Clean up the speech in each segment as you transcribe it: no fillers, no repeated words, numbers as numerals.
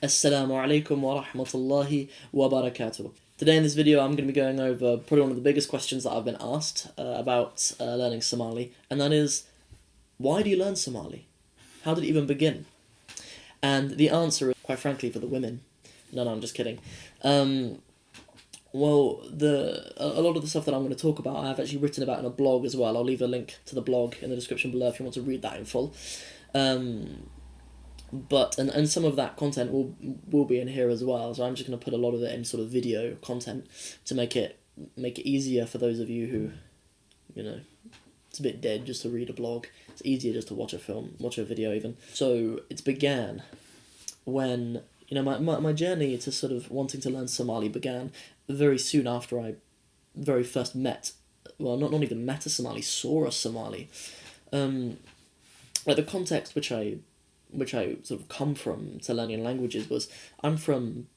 Assalamu alaikum wa rahmatullahi wa barakatuh. Today in this video I'm going to be going over probably one of the biggest questions that I've been asked about learning Somali, and that is, why do you learn Somali? How did it even begin? And the answer is, quite frankly, for the women. No, I'm just kidding. Well, a lot of the stuff that I'm going to talk about I have actually written about in a blog as well. I'll leave a link to the blog in the description below if you want to read that in full. But some of that content will be in here as well, so I'm just going to put a lot of it in sort of video content to make it easier for those of you who, it's a bit dead just to read a blog. It's easier just to watch a video even. So it began when, my journey to sort of wanting to learn Somali began very soon after I very first met, well, not even met a Somali, saw a Somali. Like the context which I sort of come from to learning languages was, I'm from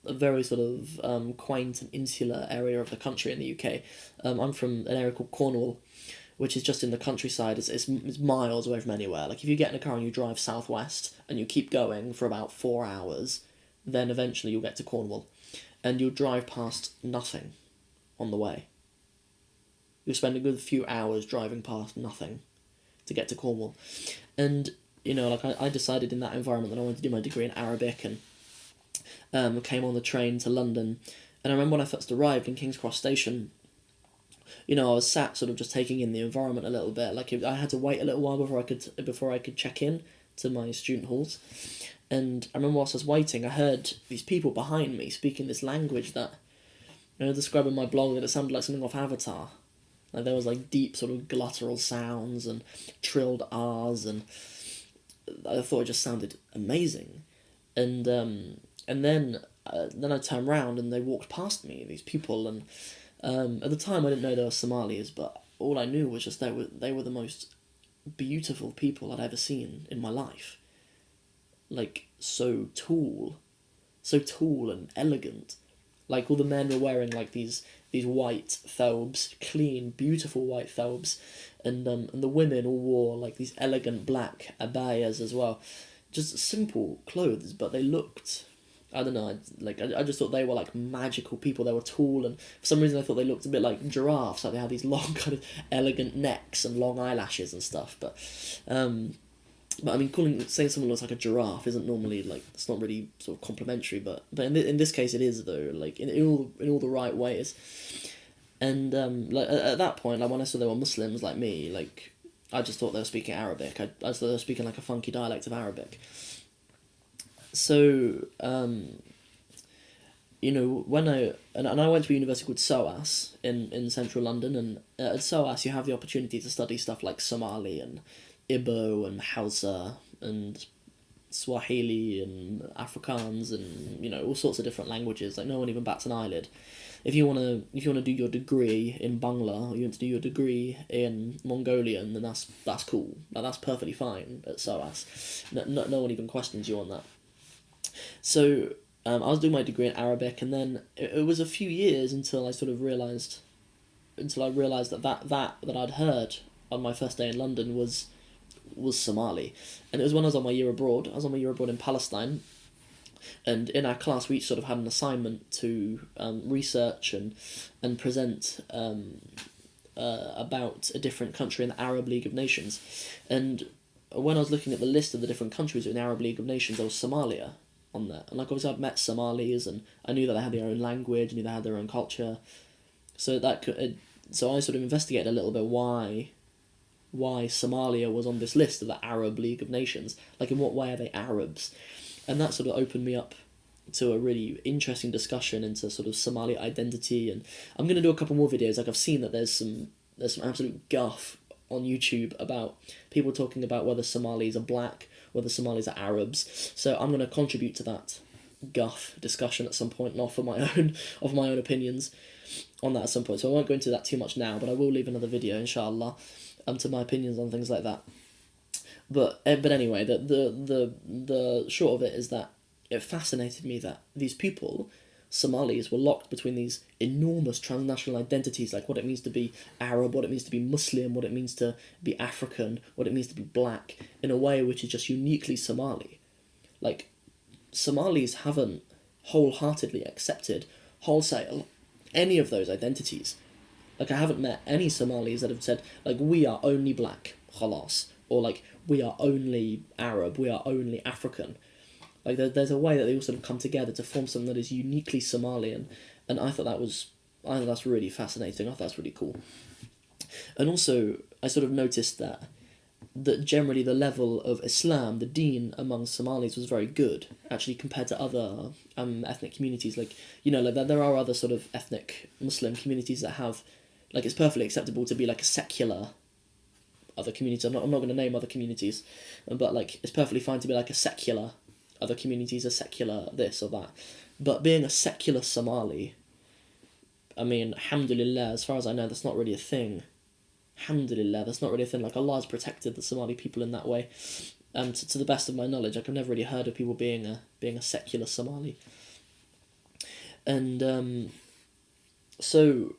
a very sort of quaint and insular area of the country in the UK. I'm from an area called Cornwall, which is just in the countryside. It's miles away from anywhere. Like if you get in a car and you drive southwest and you keep going for about 4 hours, then eventually you'll get to Cornwall, and you'll drive past nothing on the way. You'll spend a good few hours driving past nothing to get to Cornwall. And I decided in that environment that I wanted to do my degree in Arabic, and came on the train to London. And I remember when I first arrived in King's Cross Station, I was sat sort of just taking in the environment a little bit. Like I had to wait a little while before I could check in to my student halls. And I remember whilst I was waiting, I heard these people behind me speaking this language that, describing my blog, that it sounded like something off Avatar. Like there was like deep sort of glottal sounds and trilled R's, and I thought it just sounded amazing. And then I turned round and they walked past me, these people, and at the time I didn't know they were Somalis, but all I knew was just they were the most beautiful people I'd ever seen in my life. Like so tall and elegant. Like all the men were wearing like these white thobes, clean, beautiful white thobes, and the women all wore like these elegant black abayas as well. Just simple clothes, but they looked, I don't know, I just thought they were like magical people. They were tall, and for some reason I thought they looked a bit like giraffes. Like they had these long kind of elegant necks and long eyelashes and stuff. But I mean, saying someone looks like a giraffe isn't normally, like, it's not really sort of complimentary, but in this case it is, though, like in all the right ways. And like at that point, like when I saw they were Muslims like me, like I just thought they were speaking Arabic. I just thought they were speaking like a funky dialect of Arabic. So when I went to a university called SOAS in central London, and at SOAS you have the opportunity to study stuff like Somali and Igbo and Hausa and Swahili and Afrikaans and all sorts of different languages. Like no one even bats an eyelid. If you wanna do your degree in Bangla, or you want to do your degree in Mongolian, then that's cool. Like, that's perfectly fine at SOAS. No one even questions you on that. So I was doing my degree in Arabic, and then it was a few years until I sort of realised that I'd heard on my first day in London was Somali. And it was when I was on my year abroad. I was on my year abroad in Palestine, and in our class we each sort of had an assignment to research and present about a different country in the Arab League of Nations. And when I was looking at the list of the different countries in the Arab League of Nations, there was Somalia on there. And like obviously I'd met Somalis, and I knew that they had their own language, I knew they had their own culture. So so I sort of investigated a little bit why Somalia was on this list of the Arab League of Nations. Like, in what way are they Arabs? And that sort of opened me up to a really interesting discussion into sort of Somali identity. And I'm going to do a couple more videos. Like, I've seen that there's some absolute guff on YouTube about people talking about whether Somalis are black, whether Somalis are Arabs. So I'm going to contribute to that guff discussion at some point and offer my own opinions on that at some point. So I won't go into that too much now, but I will leave another video, inshallah, to my opinions on things like that. But anyway, the short of it is that it fascinated me that these people, Somalis, were locked between these enormous transnational identities, like what it means to be Arab, what it means to be Muslim, what it means to be African, what it means to be black, in a way which is just uniquely Somali. Like, Somalis haven't wholeheartedly accepted, wholesale, any of those identities. Like, I haven't met any Somalis that have said, like, we are only black, khalas, or like, we are only Arab, we are only African. Like, there's a way that they all sort of come together to form something that is uniquely Somalian, and I thought that's really fascinating. I thought that's really cool. And also, I sort of noticed that generally the level of Islam, the deen among Somalis was very good, actually, compared to other ethnic communities. Like, like there are other sort of ethnic Muslim communities that have, like, it's perfectly acceptable to be like a secular other community. I'm not going to name other communities, but like it's perfectly fine to be like a secular other communities, a secular this or that. But being a secular Somali, I mean, alhamdulillah, as far as I know, that's not really a thing. Alhamdulillah, that's not really a thing. Like, Allah has protected the Somali people in that way. To the best of my knowledge, like, I've never really heard of people being a secular Somali. And so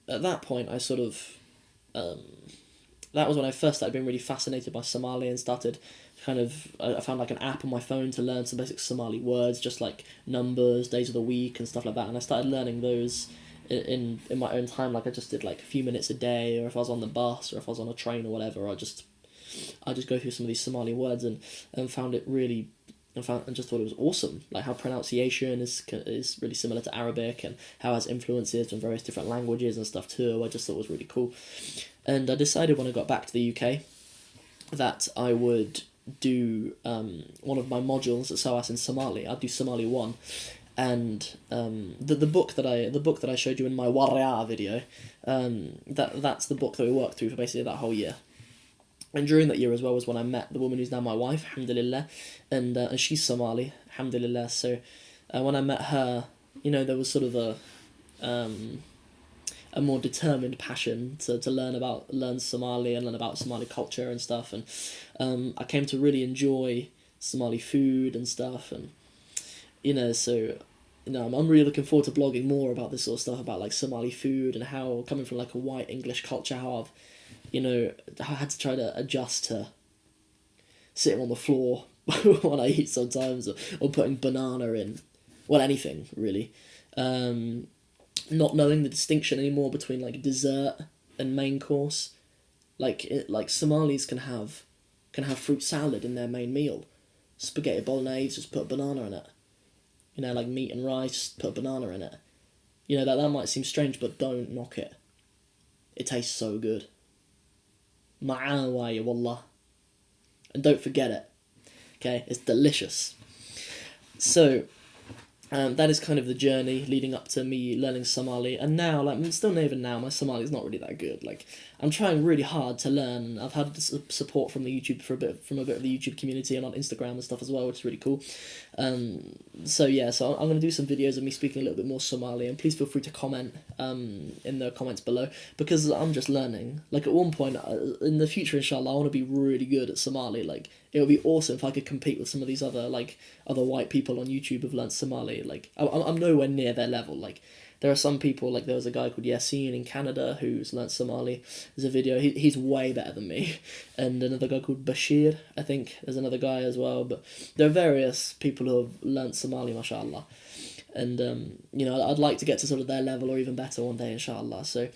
at that point, I sort of that was when I first started being really fascinated by Somali and started kind of, I found like an app on my phone to learn some basic Somali words, just like numbers, days of the week and stuff like that. And I started learning those in my own time. Like, I just did like a few minutes a day, or if I was on the bus or if I was on a train or whatever, I just go through some of these Somali words and found it really, and just thought it was awesome. Like, how pronunciation is really similar to Arabic, and how it has influences from various different languages and stuff too. I just thought it was really cool. And I decided when I got back to the UK that I would do one of my modules at SOAS in Somali. I'd do Somali 1. And the book that I showed you in my Warya video, that's the book that we worked through for basically that whole year. And during that year as well was when I met the woman who's now my wife, alhamdulillah, and she's Somali, alhamdulillah. So when I met her, there was sort of a more determined passion to learn Somali and learn about Somali culture and stuff. And I came to really enjoy Somali food and stuff, and so I'm really looking forward to blogging more about this sort of stuff, about like Somali food and how, coming from like a white English culture, how I've I had to try to adjust to sitting on the floor when I eat sometimes, or putting banana in, well, anything really, not knowing the distinction anymore between like dessert and main course. Like Somalis can have fruit salad in their main meal, spaghetti bolognese, just put a banana in it. Like meat and rice, just put a banana in it. That might seem strange, but don't knock it. It tastes so good. Ma'awaya wallah. And don't forget it. Okay, it's delicious. So, that is kind of the journey leading up to me learning Somali. And now, like, still not even now, my Somali is not really that good. Like, I'm trying really hard to learn. I've had support from the YouTube from a bit of the YouTube community and on Instagram and stuff as well, which is really cool. So I'm going to do some videos of me speaking a little bit more Somali, and please feel free to comment in the comments below, because I'm just learning. Like, at one point in the future, inshallah, I want to be really good at Somali. Like, it would be awesome if I could compete with some of these other white people on YouTube who've learned Somali. Like, I'm nowhere near their level. Like, there are some people, like there was a guy called Yassine in Canada who's learnt Somali. There's a video, he's way better than me. And another guy called Bashir, I think, there's another guy as well. But there are various people who have learnt Somali, mashallah. And, I'd like to get to sort of their level or even better one day, inshallah. So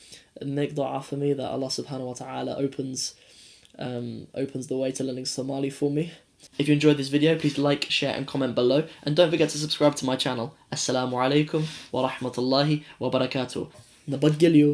make dua for me that Allah subhanahu wa ta'ala opens the way to learning Somali for me. If you enjoyed this video, please like, share and comment below. And don't forget to subscribe to my channel. Assalamu alaikum wa rahmatullahi wa barakatuh. Nabadgil you.